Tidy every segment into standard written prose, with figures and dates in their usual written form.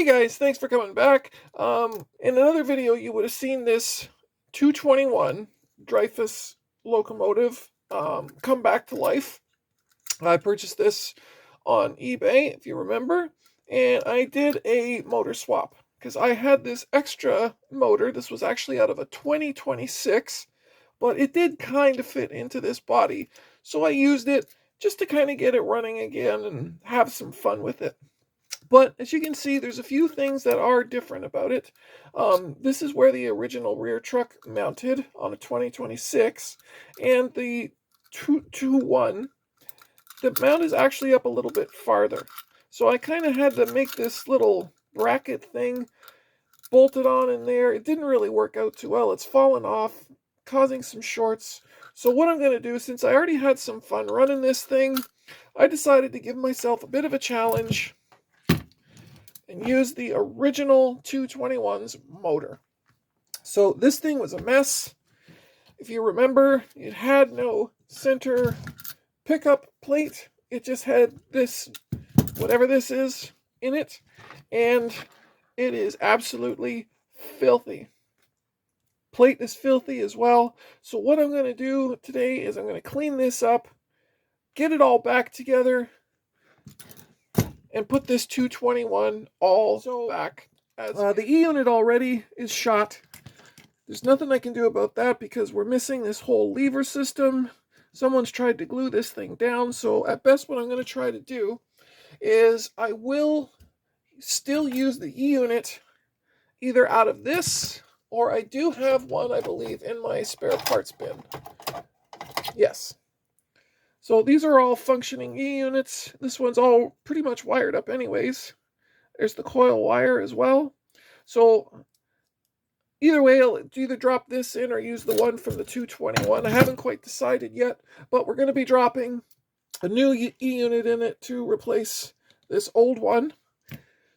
Hey guys, thanks for coming back. In another video, you would have seen this 221 Dreyfus locomotive come back to life. I purchased this on eBay, if you remember, and I did a motor swap because I had this extra motor. This was actually out of a 2026, but it did kind of fit into this body, so I used it just to kind of get it running again and have some fun with it. But as you can see, there's a few things that are different about it. This is where the original rear truck mounted on a 2026, and the 221, the mount is actually up a little bit farther. So I kind of had to make this little bracket thing bolted on in there. It didn't really work out too well. It's fallen off, causing some shorts. So what I'm going to do, since I already had some fun running this thing, I decided to give myself a bit of a challenge and use the original 221's motor. So this thing was a mess. If you remember, it had no center pickup plate. It just had this, whatever this is, in it. And it is absolutely filthy. Plate is filthy as well. So what I'm going to do today is I'm going to clean this up, get it all back together, and put this 221 all back. As the E-unit already is shot. There's nothing I can do about that because we're missing this whole lever system. Someone's tried to glue this thing down, so at best what I'm going to try to do is I will still use the E-unit either out of this, or I do have one, I believe, in my spare parts bin. Yes. So these are all functioning E-units. This one's all pretty much wired up anyways. There's the coil wire as well. So either way, I'll either drop this in or use the one from the 221. I haven't quite decided yet, but we're going to be dropping a new E-unit in it to replace this old one.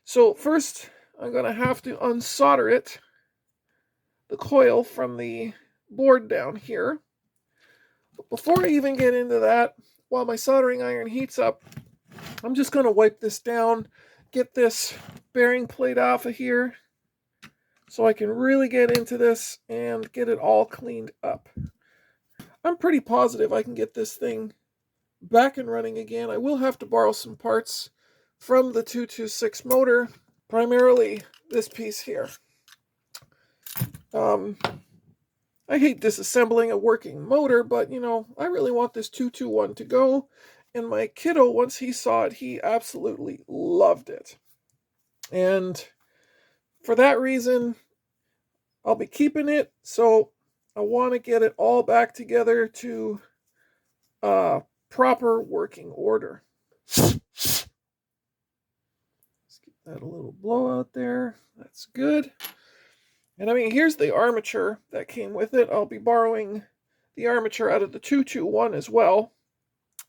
So first, I'm going to have to unsolder it, the coil from the board down here. But before I even get into that, while my soldering iron heats up, I'm just going to wipe this down, get this bearing plate off of here, so I can really get into this and get it all cleaned up. I'm pretty positive I can get this thing back and running again. I will have to borrow some parts from the 226 motor, primarily this piece here. I hate disassembling a working motor, but, you know, I really want this 221 to go. And my kiddo, once he saw it, he absolutely loved it. And for that reason, I'll be keeping it. So I want to get it all back together to proper working order. Let's get that a little blowout there. That's good. And I mean, here's the armature that came with it. I'll be borrowing the armature out of the 221 as well,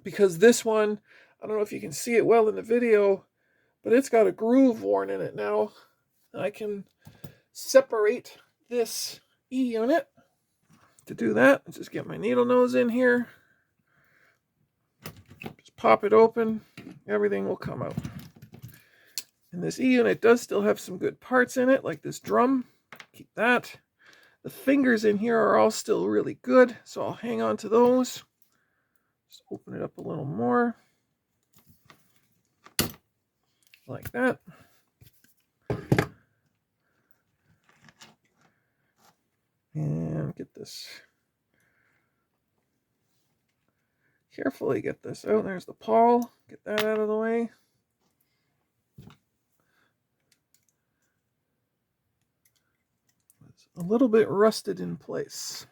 because this one, I don't know if you can see it well in the video, but it's got a groove worn in it now. And I can separate this E-unit. To do that, I'll just get my needle nose in here. Just pop it open. Everything will come out. And this E-unit does still have some good parts in it, like this drum. Keep that. The fingers in here are all still really good, so I'll hang on to those. Just open it up a little more. Like that. And get this. Carefully get this out. There's the pawl. Get that out of the way. A little bit rusted in place.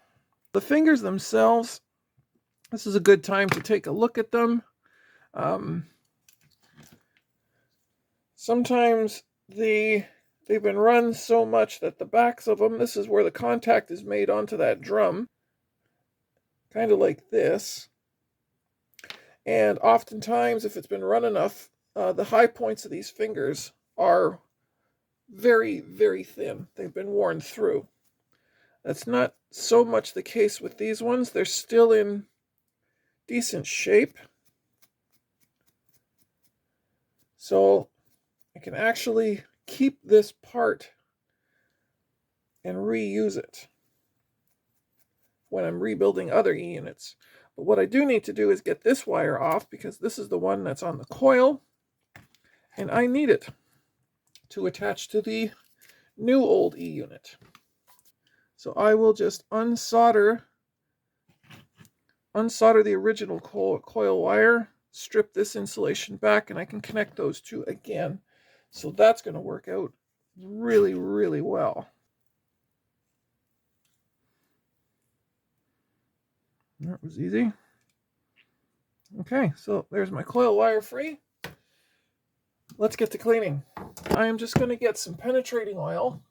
The fingers themselves, this is a good time to take a look at them. Sometimes they've been run so much that the backs of them, this is where the contact is made onto that drum, kind of like this. And oftentimes, if it's been run enough, the high points of these fingers are very, very thin. They've been worn through. That's not so much the case with these ones. They're still in decent shape. So I can actually keep this part and reuse it when I'm rebuilding other E-units. But what I do need to do is get this wire off, because this is the one that's on the coil, and I need it to attach to the new old E-unit. So I will just unsolder the original coil wire, strip this insulation back, and I can connect those two again. So that's going to work out really, really well. That was easy. Okay, so there's my coil wire free. Let's get to cleaning. I am just going to get some penetrating oil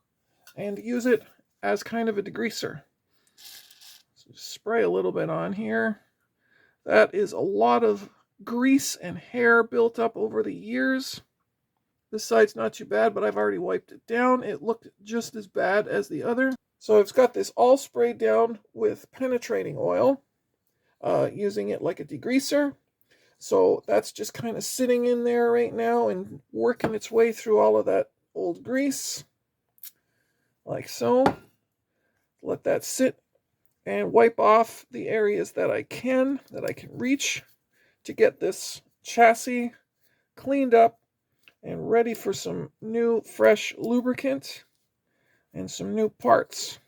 and use it as kind of a degreaser. So just spray a little bit on here. That is a lot of grease and hair built up over the years. This side's not too bad, but I've already wiped it down. It looked just as bad as the other. So I've got this all sprayed down with penetrating oil, using it like a degreaser. So that's just kind of sitting in there right now and working its way through all of that old grease, like so. Let that sit and wipe off the areas that I can reach to get this chassis cleaned up and ready for some new fresh lubricant and some new parts.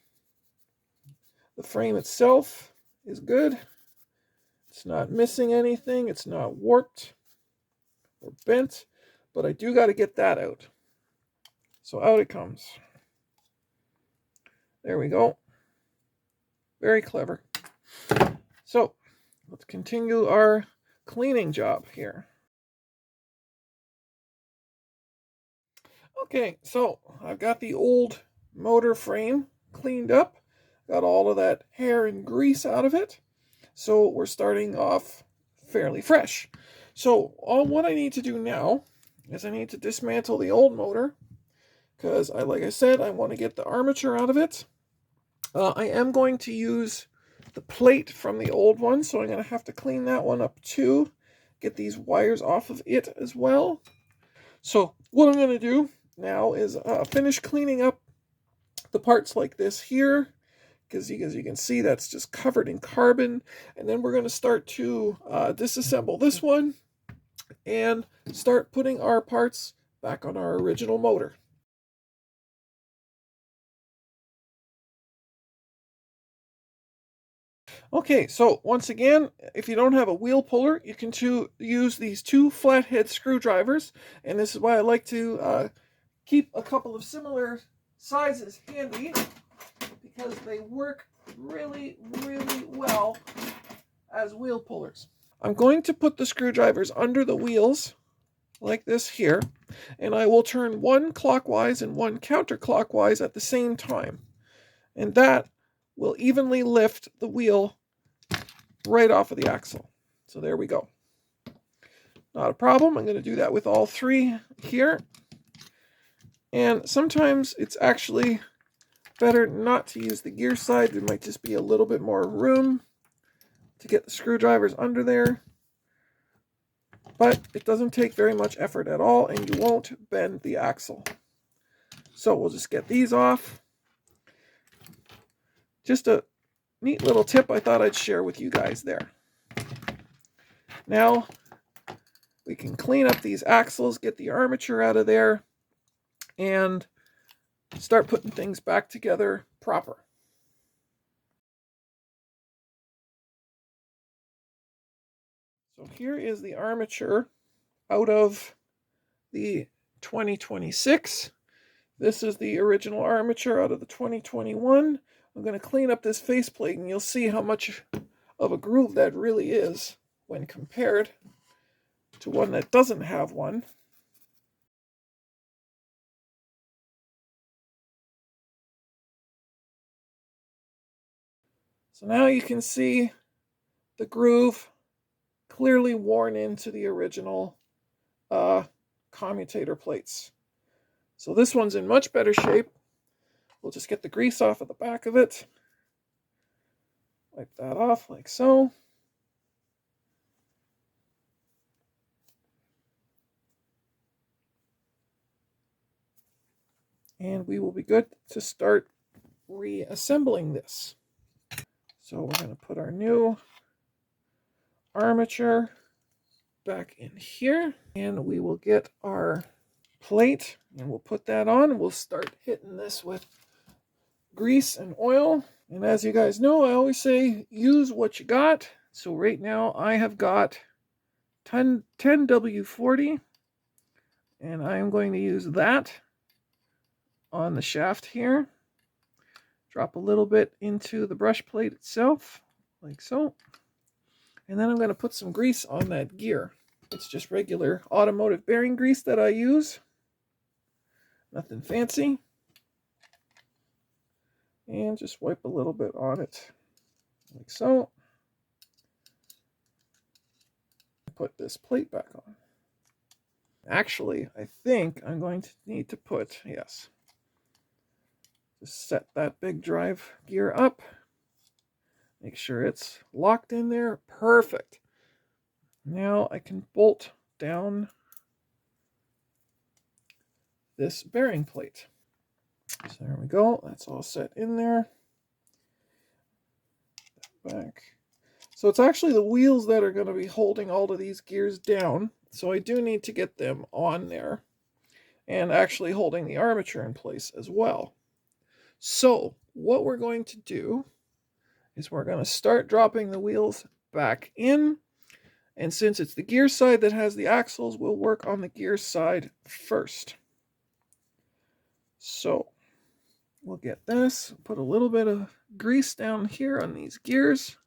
The frame itself is good. It's not missing anything. It's not warped or bent, but I do got to get that out. So out it comes. There we go. Very clever. So let's continue our cleaning job here. Okay, so I've got the old motor frame cleaned up. Got all of that hair and grease out of it. So we're starting off fairly fresh. So what I need to do now is I need to dismantle the old motor, because like I said, I want to get the armature out of it. I am going to use the plate from the old one, so I'm going to have to clean that one up too. Get these wires off of it as well. So what I'm going to do now is finish cleaning up the parts like this here, because as you can see, that's just covered in carbon. And then we're going to start to disassemble this one and start putting our parts back on our original motor. Okay, so once again, if you don't have a wheel puller, you can use these two flathead screwdrivers, and this is why I like to keep a couple of similar sizes handy, because they work really, really well as wheel pullers. I'm going to put the screwdrivers under the wheels like this here, and I will turn one clockwise and one counterclockwise at the same time, and that will evenly lift the wheel right off of the axle. So there we go. Not a problem. I'm going to do that with all three here. And sometimes it's actually better not to use the gear side. There might just be a little bit more room to get the screwdrivers under there. But it doesn't take very much effort at all, and you won't bend the axle. So we'll just get these off. Just a neat little tip I thought I'd share with you guys there. Now we can clean up these axles, get the armature out of there, and start putting things back together proper. So here is the armature out of the 2026. This is the original armature out of the 2021. I'm going to clean up this faceplate, and you'll see how much of a groove that really is when compared to one that doesn't have one. So now you can see the groove clearly worn into the original commutator plates. So this one's in much better shape. We'll just get the grease off of the back of it. Wipe that off like so. and we will be good to start reassembling this. So we're going to put our new armature back in here, and we will get our plate and we'll put that on, and we'll start hitting this with grease and oil. And as you guys know, I always say use what you got. So right now I have got 10W40, and I am going to use that on the shaft here. Drop a little bit into the brush plate itself, like so. And then I'm going to put some grease on that gear. It's just regular automotive bearing grease that I use. Nothing fancy. And just wipe a little bit on it, like so. Put this plate back on. Actually, I think I'm going to need to put, yes, just set that big drive gear up. Make sure it's locked in there. Perfect. Now I can bolt down this bearing plate. So there we go. That's all set in there. Back. So it's actually the wheels that are going to be holding all of these gears down. So I do need to get them on there and actually holding the armature in place as well. So what we're going to do is we're going to start dropping the wheels back in. And since it's the gear side that has the axles, we'll work on the gear side first. So we'll get this, put a little bit of grease down here on these gears.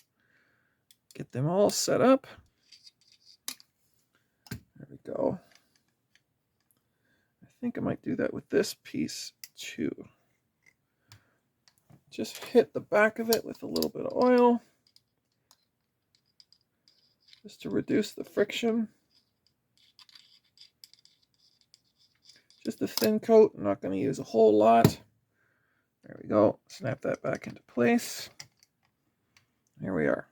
Get them all set up. There we go. I think I might do that with this piece too. Just hit the back of it with a little bit of oil, just to reduce the friction. Just a thin coat. I'm not going to use a whole lot. There we go. Snap that back into place. There we are.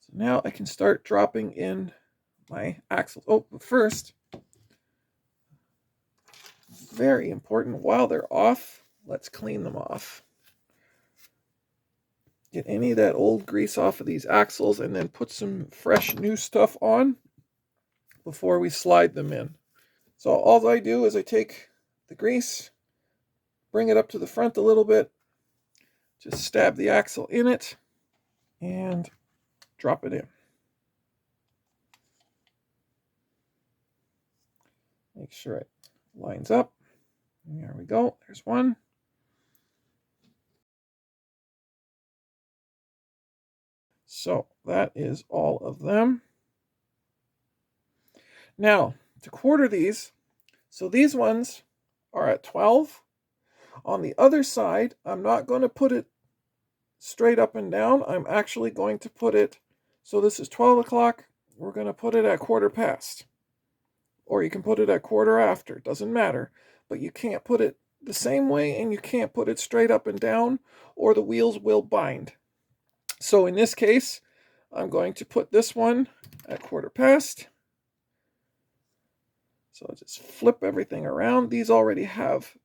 So now I can start dropping in my axles. Oh, but first, very important, while they're off, let's clean them off. Get any of that old grease off of these axles and then put some fresh new stuff on before we slide them in. So all I do is I take the grease, bring it up to the front a little bit, just stab the axle in it, and drop it in. Make sure it lines up. And there we go. There's one. So that is all of them. Now, to quarter these, so these ones are at 12. On the other side, I'm not going to put it straight up and down. I'm actually going to put it, so this is 12 o'clock. We're going to put it at quarter past. Or you can put it at quarter after. Doesn't matter. But you can't put it the same way, and you can't put it straight up and down, or the wheels will bind. So in this case, I'm going to put this one at quarter past. So I'll just flip everything around. These already have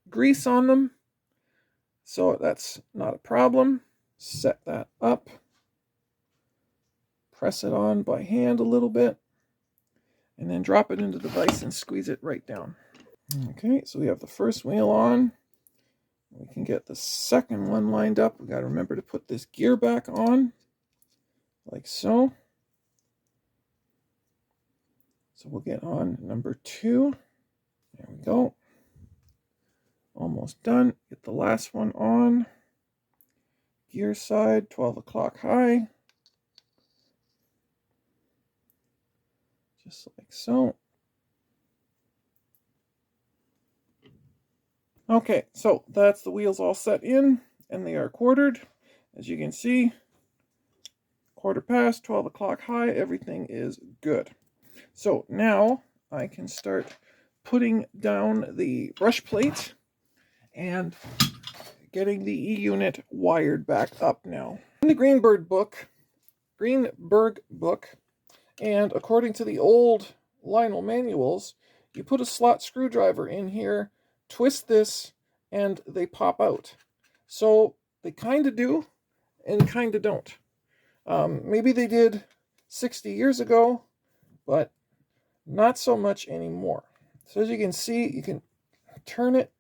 grease on them, so that's not a problem. Set that up. Press it on by hand a little bit, and then drop it into the vise and squeeze it right down. Okay, so we have the first wheel on. We can get the second one lined up. We got to remember to put this gear back on, like so. So we'll get on number 2. There we go. Almost done. Get the last one on. Gear side, 12 o'clock high. Just like so. Okay, so that's the wheels all set in, and they are quartered. As you can see, quarter past, 12 o'clock high, everything is good. So now I can start putting down the brush plate and getting the E-unit wired back up now. In the Greenberg book, and according to the old Lionel manuals, you put a slot screwdriver in here twist this and they pop out. So they kind of do and kind of don't. Maybe they did 60 years ago, but not so much anymore. So as you can see, you can turn it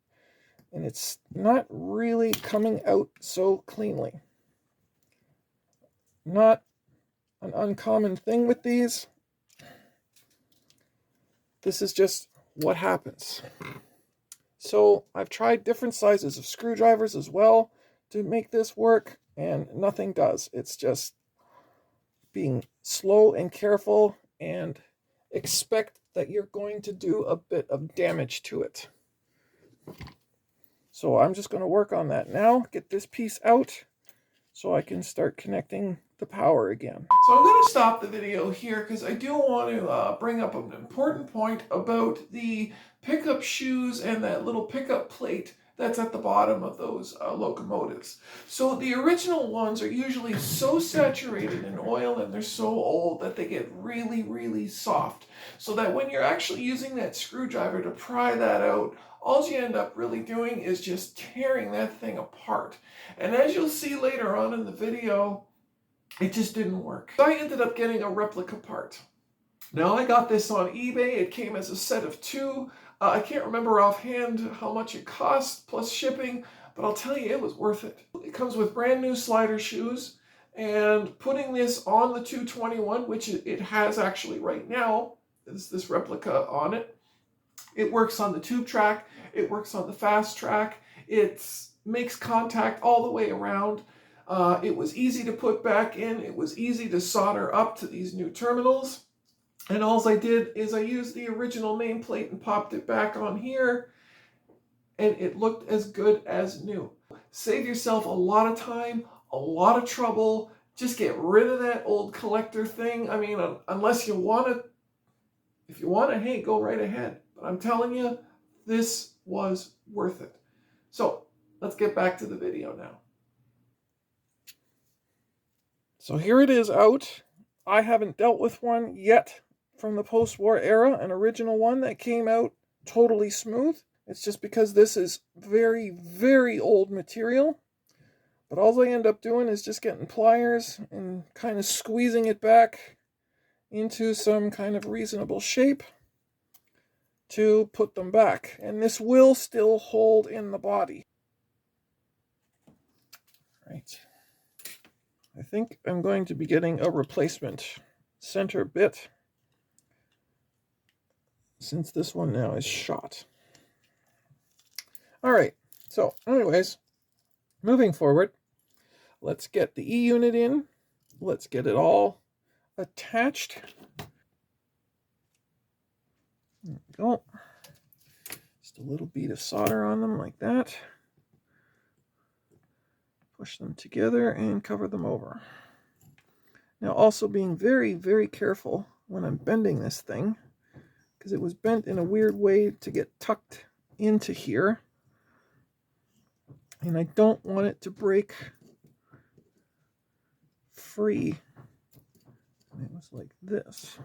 and it's not really coming out so cleanly. Not an uncommon thing with these. This is just what happens. So I've tried different sizes of screwdrivers as well to make this work, and nothing does. It's just being slow and careful and expect that you're going to do a bit of damage to it. So I'm just going to work on that now, get this piece out so I can start connecting the power again. So I'm going to stop the video here because I do want to bring up an important point about the pickup shoes and that little pickup plate that's at the bottom of those locomotives. So the original ones are usually so saturated in oil and they're so old that they get really, really soft. So that when you're actually using that screwdriver to pry that out, all you end up really doing is just tearing that thing apart. And as you'll see later on in the video, it just didn't work. So I ended up getting a replica part. Now I got this on eBay. It came as a set of 2. I can't remember offhand how much it cost plus shipping, but I'll tell you it was worth it. It comes with brand new slider shoes, and putting this on the 221, which it has actually right now, is this replica on it. It works on the tube track, it works on the fast track, it makes contact all the way around. It was easy to put back in, it was easy to solder up to these new terminals. And all I did is I used the original nameplate and popped it back on here, and it looked as good as new. Save yourself a lot of time, a lot of trouble. Just get rid of that old collector thing. I mean, unless you want to, if you want to, hey, go right ahead. But I'm telling you, this was worth it. So let's get back to the video now. So here it is out. I haven't dealt with one yet from the post-war era, an original one that came out totally smooth. It's just because this is very, very old material. But all I end up doing is just getting pliers and kind of squeezing it back into some kind of reasonable shape to put them back. And this will still hold in the body. Right. I think I'm going to be getting a replacement center bit since this one now is shot. All right, so anyways, moving forward, let's get the E-unit in. Let's get it all attached. There we go. Just a little bead of solder on them like that. Push them together and cover them over. Now also being very, very careful when I'm bending this thing, because it was bent in a weird way to get tucked into here. And I don't want it to break free. And it was like this.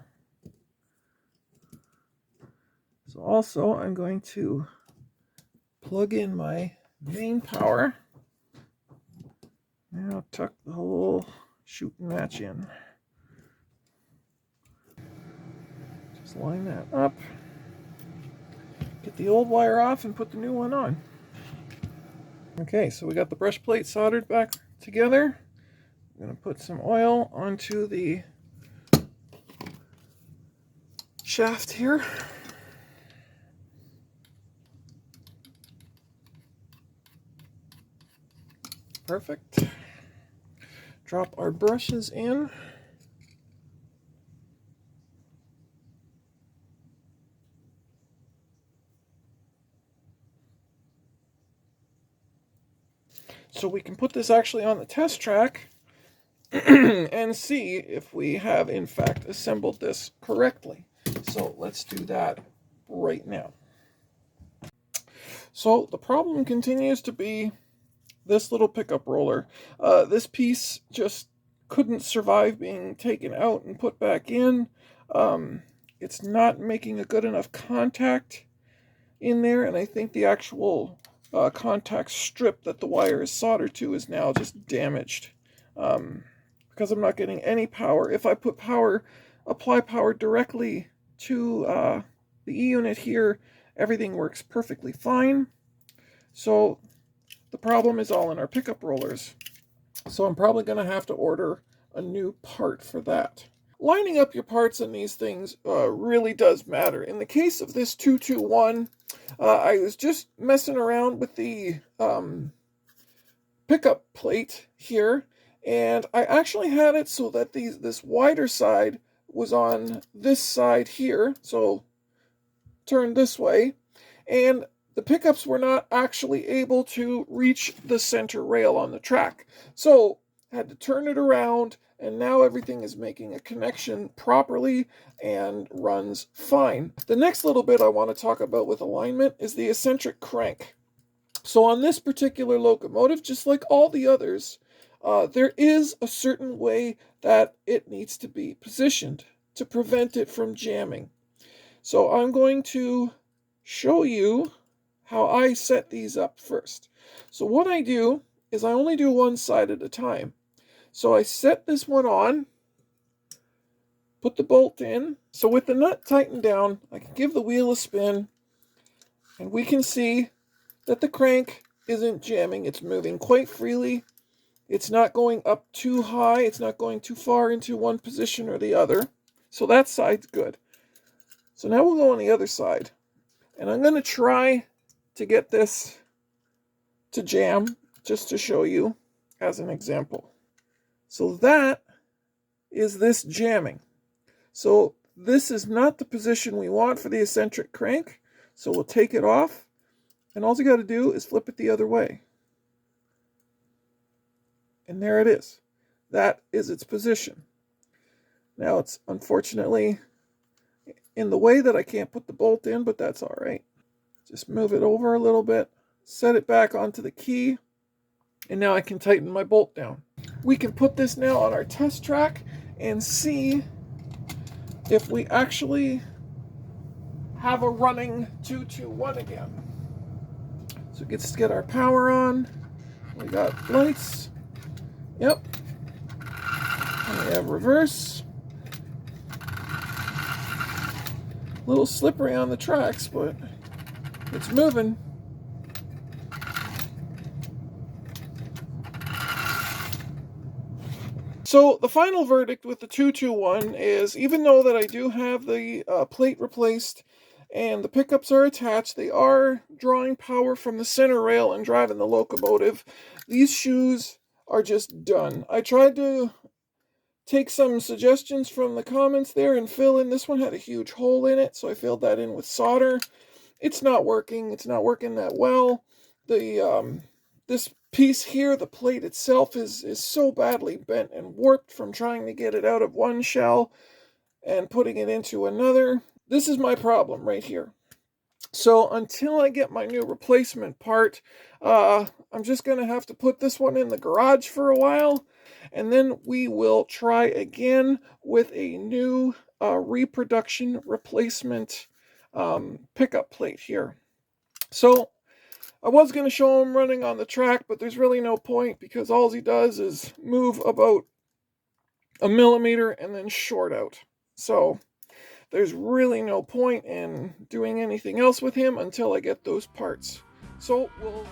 So also I'm going to plug in my main power. Now tuck the whole shoot and match in. Just line that up. Get the old wire off and put the new one on. Okay, so we got the brush plate soldered back together. I'm going to put some oil onto the shaft here. Perfect. Drop our brushes in. So we can put this actually on the test track and see if we have in fact assembled this correctly. So let's do that right now. So the problem continues to be this little pickup roller. This piece just couldn't survive being taken out and put back in. It's not making a good enough contact in there, and I think the actual contact strip that the wire is soldered to is now just damaged, because I'm not getting any power. If I apply power directly to the E-unit here, everything works perfectly fine. So the problem is all in our pickup rollers. So I'm probably going to have to order a new part for that. Lining up your parts on these things really does matter. In the case of this 221, I was just messing around with the pickup plate here, and I actually had it so that this wider side was on this side here, so turned this way, and the pickups were not actually able to reach the center rail on the track. So I had to turn it around, and now everything is making a connection properly and runs fine. The next little bit I want to talk about with alignment is the eccentric crank. So on this particular locomotive, just like all the others, there is a certain way that it needs to be positioned to prevent it from jamming. So I'm going to show you how I set these up first. So what I do is I only do one side at a time. So I set this one on, put the bolt in. So with the nut tightened down, I can give the wheel a spin, and we can see that the crank isn't jamming. It's moving quite freely. It's not going up too high. It's not going too far into one position or the other. So that side's good. So now we'll go on the other side. And I'm going to try to get this to jam, just to show you as an example. So that is this jamming. So this is not the position we want for the eccentric crank. So we'll take it off, and all you got to do is flip it the other way. And there it is. That is its position. Now it's unfortunately in the way that I can't put the bolt in, but that's all right. Just move it over a little bit, set it back onto the key, and now I can tighten my bolt down. We can put this now on our test track and see if we actually have a running 221 again. So let's get our power on. We got lights. Yep. And we have reverse. A little slippery on the tracks, but it's moving. So the final verdict with the 221 is, even though that I do have the plate replaced and the pickups are attached, they are drawing power from the center rail and driving the locomotive. These shoes are just done. I tried to take some suggestions from the comments there and fill in. This one had a huge hole in it, so I filled that in with solder. It's not working. It's not working that well. This piece here, the plate itself, is so badly bent and warped from trying to get it out of one shell and putting it into another. This is my problem right here. So until I get my new replacement part, I'm just going to have to put this one in the garage for a while, and then we will try again with a new reproduction replacement pickup plate here. So I was going to show him running on the track, but there's really no point, because all he does is move about a millimeter and then short out. So there's really no point in doing anything else with him until I get those parts. So we'll